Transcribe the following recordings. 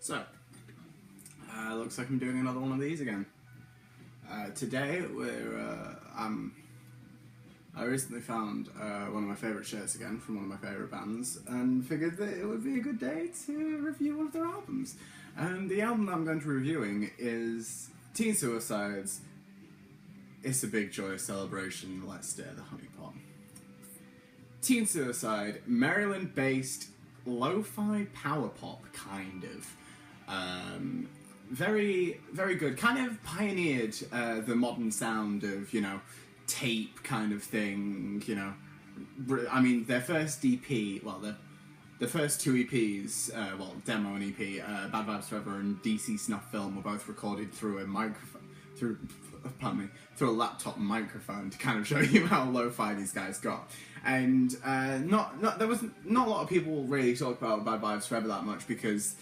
So, looks like I'm doing another one of these again. Today, I recently found one of my favourite shirts again from one of my favourite bands and figured that it would be a good day to review one of their albums. And the album that I'm going to be reviewing is Teen Suicide's It's a Big Joyous Celebration, Let's Stir the Honeypot. Teen Suicide, Maryland-based lo-fi power pop, kind of. Very, very good. Kind of pioneered the modern sound of, tape kind of thing, I mean, their first EP, well, the first two EPs, demo and EP, Bad Vibes Forever and DC Snuff Film were both recorded through a microphone, through a laptop microphone to kind of show you how lo-fi these guys got. And there was not a lot of people really talk about Bad Vibes Forever that much because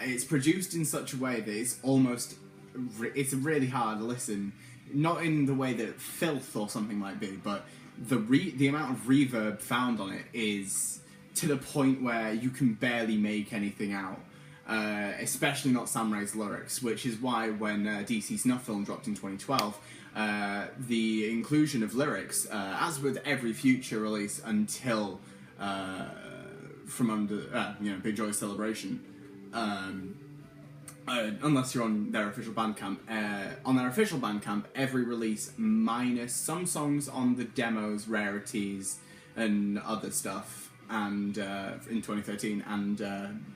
it's produced in such a way that it's really hard to listen. Not in the way that Filth or something might be, but the amount of reverb found on it is to the point where you can barely make anything out. Especially not Sam Ray's lyrics, which is why when DC Snuff Film dropped in 2012, the inclusion of lyrics, as with every future release until Big Joyous Celebration, unless you're on their official Bandcamp, every release minus some songs on the demos, rarities, and other stuff, and in 2013, and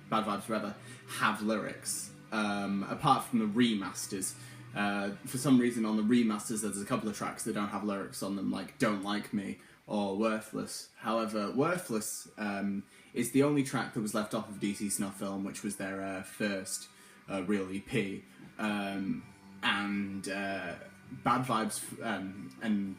Bad Vibes Forever have lyrics, apart from the remasters. For some reason on the remasters there's a couple of tracks that don't have lyrics on them, like Don't Like Me or Worthless. However, Worthless is the only track that was left off of DC Snuff Film, which was their first real EP, and Bad Vibes and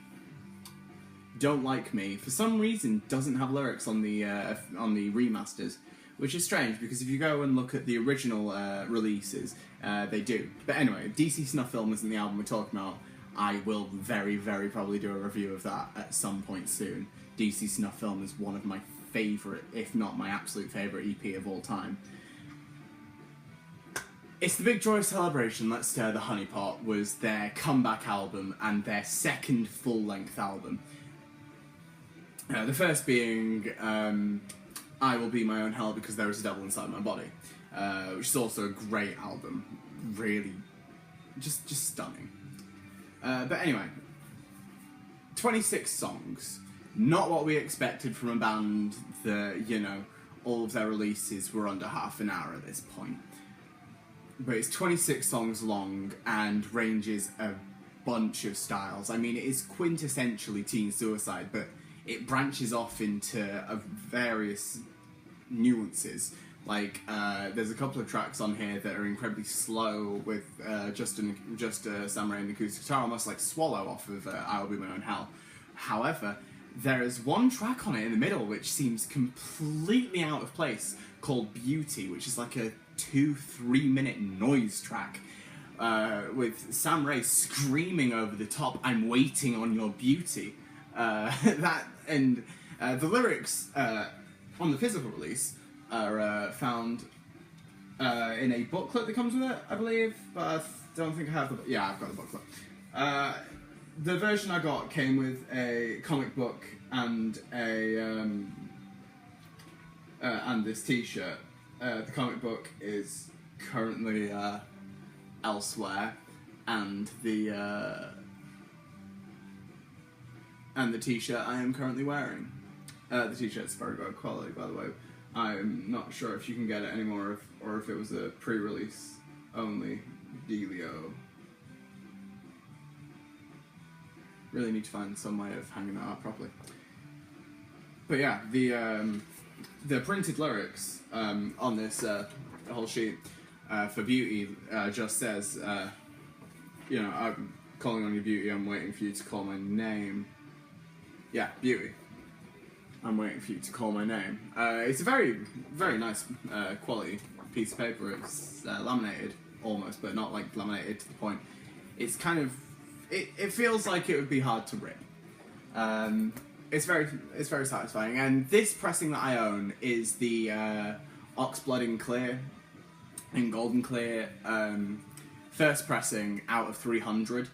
Don't Like Me for some reason doesn't have lyrics on the remasters, which is strange because if you go and look at the original releases, they do. But anyway, DC Snuff Film isn't the album we're talking about. I will very, very probably do a review of that at some point soon. DC Snuff Film is one of my favourite, if not my absolute favourite EP of all time. It's the Big Joyous Celebration, Let's Stir the Honeypot was their comeback album and their second full-length album. The first being I Will Be My Own Hell Because There Is a Devil Inside My Body, which is also a great album. Really, just stunning. But anyway, 26 songs. Not what we expected from a band that, all of their releases were under half an hour at this point. But it's 26 songs long and ranges a bunch of styles. I mean, it is quintessentially Teen Suicide, but it branches off into various nuances. Like, there's a couple of tracks on here that are incredibly slow with just Sam Ray and acoustic guitar, almost like Swallow off of I'll Be My Own Hell. However, there is one track on it in the middle which seems completely out of place, called Beauty, which is like a 2-3 minute noise track with Sam Ray screaming over the top, "I'm waiting on your beauty." The lyrics on the physical release are found in a booklet that comes with it, I believe, but I don't think I have the... Yeah, I've got the booklet. The version I got came with a comic book and and this t-shirt. The comic book is currently elsewhere, and the t-shirt I am currently wearing. The t-shirt's very good quality, by the way. I'm not sure if you can get it anymore, or if it was a pre-release only dealio. Really need to find some way of hanging that up properly. But yeah, the printed lyrics on this whole sheet for Beauty just says, I'm calling on you, Beauty, I'm waiting for you to call my name. Yeah, Beauty. I'm waiting for you to call my name. It's a very, very nice quality piece of paper. It's laminated, almost, but not like laminated to the point. It's kind of... It feels like it would be hard to rip. It's very satisfying. And this pressing that I own is the Oxblood in Clear in Golden Clear, first pressing out of 300.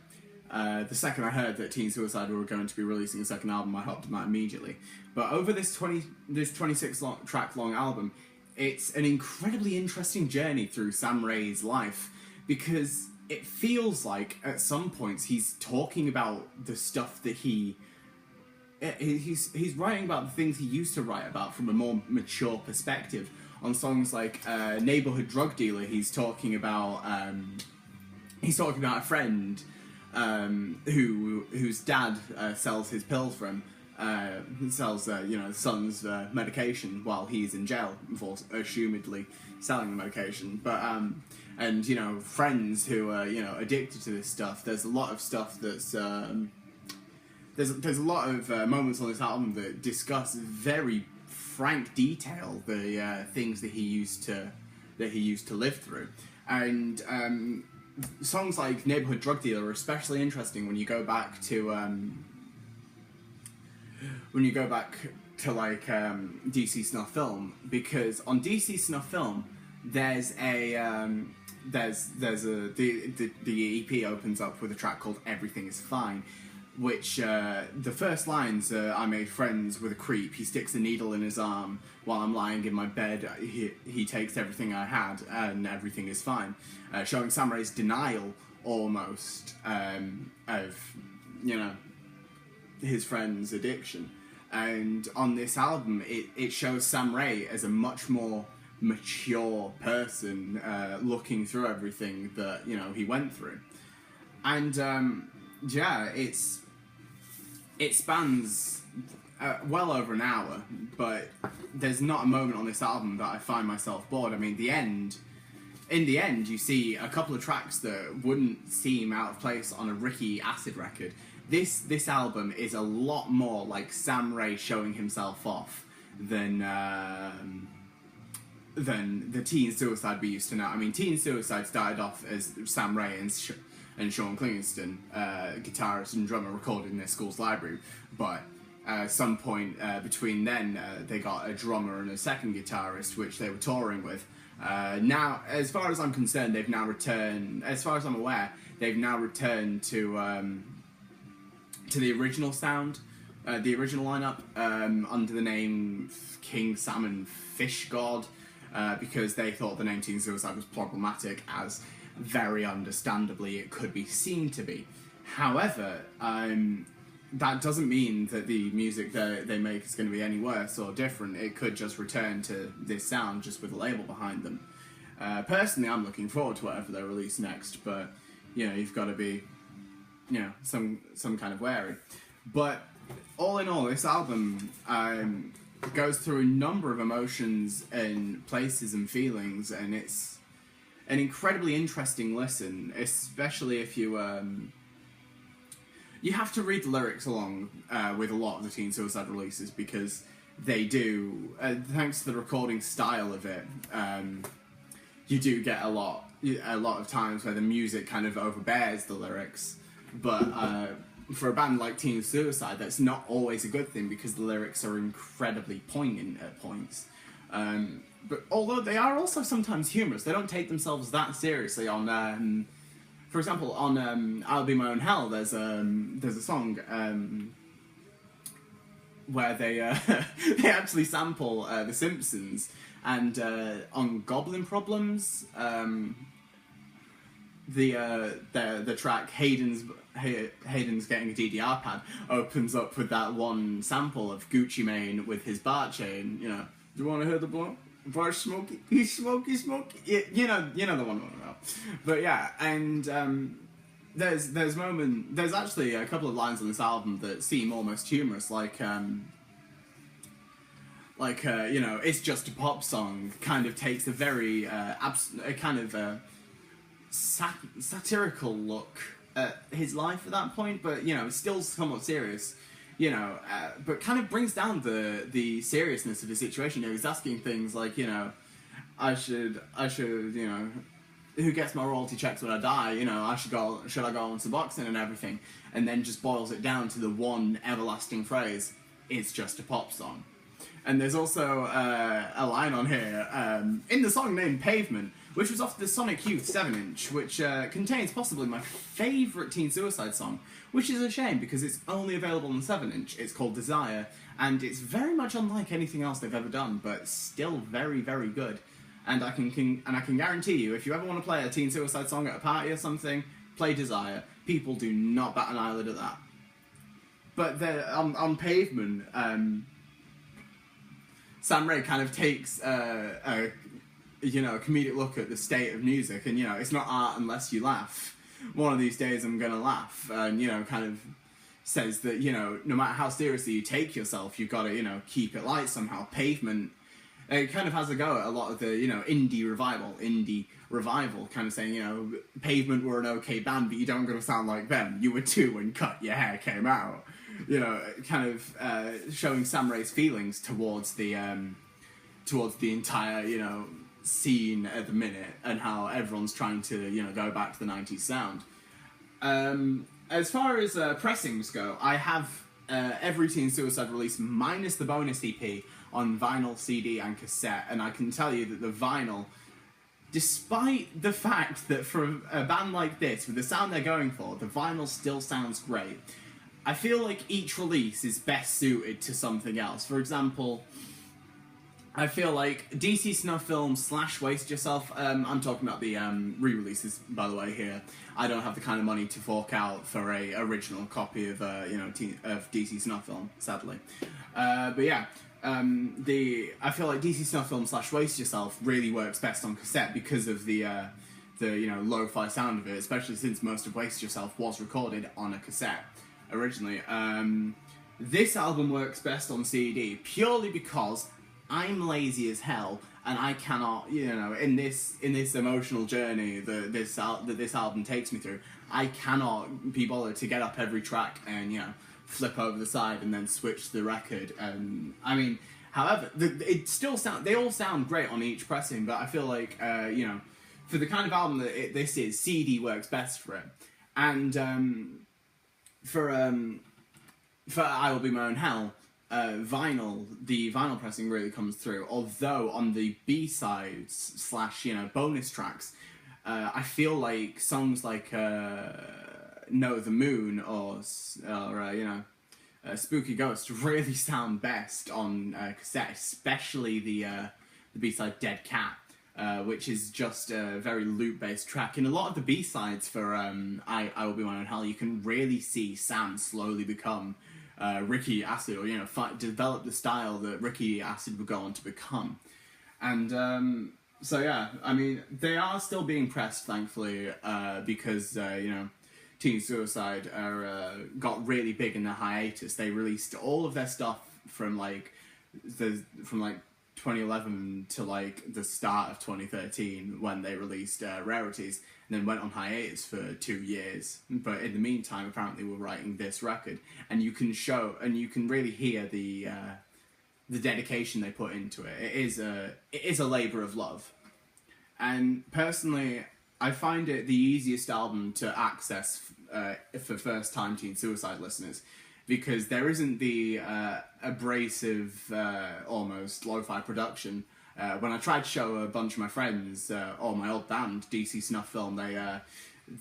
The second I heard that Teen Suicide were going to be releasing a second album, I hopped them out immediately. But over this 26 track long album, it's an incredibly interesting journey through Sam Rai's life, because it feels like at some points he's talking about the stuff that he's writing about the things he used to write about from a more mature perspective. On songs like Neighborhood Drug Dealer, he's talking about a friend whose dad sells his pills from, sells son's medication while he's in jail for assumedly selling the medication. But and friends who are addicted to this stuff. There's a lot of stuff that's there's a lot of moments on this album that discuss very frank detail the things that he used to live through. And songs like Neighborhood Drug Dealer are especially interesting when you go back to like DC Snuff Film, because on DC Snuff Film there's the EP opens up with a track called Everything Is Fine, which the first lines are, I made friends with a creep, he sticks a needle in his arm while I'm lying in my bed, he takes everything I had and everything is fine, showing Sam Rai's denial almost of his friend's addiction. And on this album it shows Sam Rai as a much more mature person, looking through everything that he went through. And it spans well over an hour, but there's not a moment on this album that I find myself bored. I mean, in the end, you see a couple of tracks that wouldn't seem out of place on a Ricky Acid record. This album is a lot more like Sam Rai showing himself off than the Teen Suicide we used to know. I mean, Teen Suicide started off as Sam Rai and Sean Klingiston, guitarist and drummer, recorded in their school's library, but at some point between then they got a drummer and a second guitarist, which they were touring with. Now, as far as I'm concerned, they've now returned, as far as I'm aware, they've now returned to the original sound, the original lineup, under the name King Salmon Fish God, because they thought the name Teen Suicide was problematic, as very understandably it could be seen to be. However, that doesn't mean that the music that they make is going to be any worse or different. It could just return to this sound, just with a label behind them. Personally, I'm looking forward to whatever they release next, but you've got to be some kind of wary. But all in all, this album goes through a number of emotions and places and feelings, and it's an incredibly interesting listen, especially if you have to read the lyrics along with a lot of the Teen Suicide releases, because they do, thanks to the recording style of it, you do get a lot of times where the music kind of overbears the lyrics. But for a band like Teen Suicide, that's not always a good thing, because the lyrics are incredibly poignant at points. But although they are also sometimes humorous, they don't take themselves that seriously. On, for example, on I'll Be My Own Hell, there's a song where they they actually sample The Simpsons, and on Goblin Problems, the track Hayden's getting a DDR pad opens up with that one sample of Gucci Mane with his bar chain. Do you want to hear the blunt? Bar smoky, he's smoky. Yeah, you know the one about. But yeah, and there's actually a couple of lines on this album that seem almost humorous, like it's just a pop song. Kind of takes a very satirical look at his life at that point, but it's still somewhat serious. But kind of brings down the seriousness of the situation. He's asking things like, I should, who gets my royalty checks when I die? Should I go on Suboxone and everything? And then just boils it down to the one everlasting phrase: "It's just a pop song." And there's also a line on here in the song named Pavement, which was off the Sonic Youth 7-inch, which contains possibly my favourite Teen Suicide song, which is a shame because it's only available on the 7-inch. It's called Desire, and it's very much unlike anything else they've ever done, but still very, very good. And I can guarantee you, if you ever want to play a Teen Suicide song at a party or something, play Desire. People do not bat an eyelid at that. But on Pavement, Sam Rae kind of takes a comedic look at the state of music, and it's not art unless you laugh. One of these days I'm gonna laugh, and kind of says that no matter how seriously you take yourself, you've got to keep it light somehow. Pavement, it kind of has a go at a lot of the indie revival, kind of saying Pavement were an okay band, but you don't gonna sound like them. You were 2 when Cut Your Hair came out. Kind of showing Sam Rae's feelings towards the entire scene at the minute, and how everyone's trying to go back to the 90s sound. As far as pressings go, I have every Teen Suicide release minus the bonus EP on vinyl, CD and cassette, and I can tell you that the vinyl, despite the fact that for a band like this, with the sound they're going for, the vinyl still sounds great. I feel like each release is best suited to something else. For example, I feel like DC Snuff Film / Waste Yourself, I'm talking about the re-releases, by the way, here. I don't have the kind of money to fork out for a original copy of, of DC Snuff Film, sadly. But yeah, I feel like DC Snuff Film / Waste Yourself really works best on cassette because of the lo-fi sound of it, especially since most of Waste Yourself was recorded on a cassette originally. This album works best on CD purely because I'm lazy as hell, and I cannot, in this emotional journey that this album takes me through, I cannot be bothered to get up every track and flip over the side and then switch the record. I mean, however, they all sound great on each pressing, but I feel like for the kind of album that this is, CD works best for it. And for I Will Be My Own Hell, the vinyl pressing really comes through. Although on the B-sides / bonus tracks, I feel like songs like No the Moon or Spooky Ghost really sound best on cassette, especially the B-side Dead Cat, which is just a very loop-based track. In a lot of the B-sides for I Will Be My Own Hell, you can really see Sam slowly become Ricky Acid, or develop the style that Ricky Acid would go on to become. And so yeah, I mean, they are still being pressed, thankfully, because Teen Suicide got really big in their hiatus. They released all of their stuff from 2011 to the start of 2013 when they released Rarities, and then went on hiatus for 2 years. But in the meantime, apparently we're writing this record, and you can really hear the dedication they put into it. It is a labour of love, and personally, I find it the easiest album to access for first-time Teen Suicide listeners, because there isn't the abrasive, almost lo-fi production. When I tried to show a bunch of my friends, or my old band, DC Snuff Film,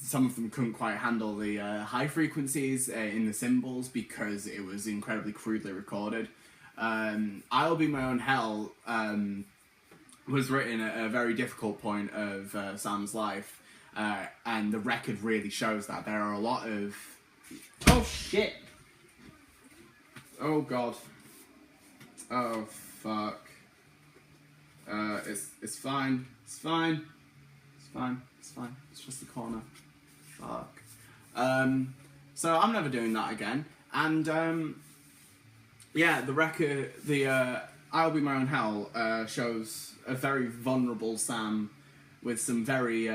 some of them couldn't quite handle the high frequencies in the cymbals because it was incredibly crudely recorded. I'll Be My Own Hell was written at a very difficult point of Sam's life, and the record really shows that. There are a lot of... Oh, shit! Oh, God. Oh, fuck. It's fine. It's fine. It's fine. It's fine. It's just the corner. Fuck. So I'm never doing that again. And, yeah, the record, I'll Be My Own Hell, shows a very vulnerable Sam with some very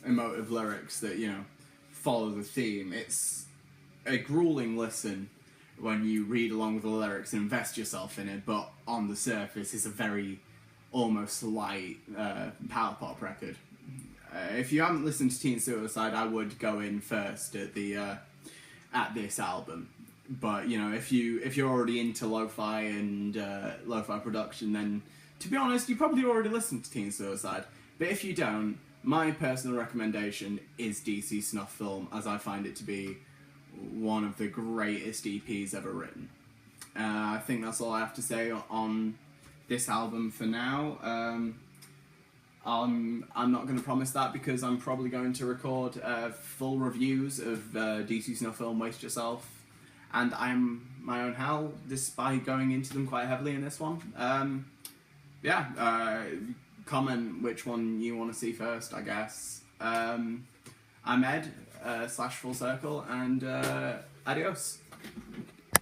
emotive lyrics that, follow the theme. It's a grueling listen when you read along with the lyrics and invest yourself in it, but on the surface it's a very almost light power pop record. If you haven't listened to Teen Suicide, I would go in first at this album. But if you're already into lo-fi and lo-fi production, then to be honest, you probably already listened to Teen Suicide, but if you don't, my personal recommendation is DC Snuff Film, as I find it to be one of the greatest EPs ever written. I think that's all I have to say on this album for now. I'm not going to promise that because I'm probably going to record full reviews of DC Snuff Film, Waste Yourself, and I'm my own hell, despite going into them quite heavily in this one. Comment which one you want to see first, I guess. I'm Ed, /Full Circle, and adios.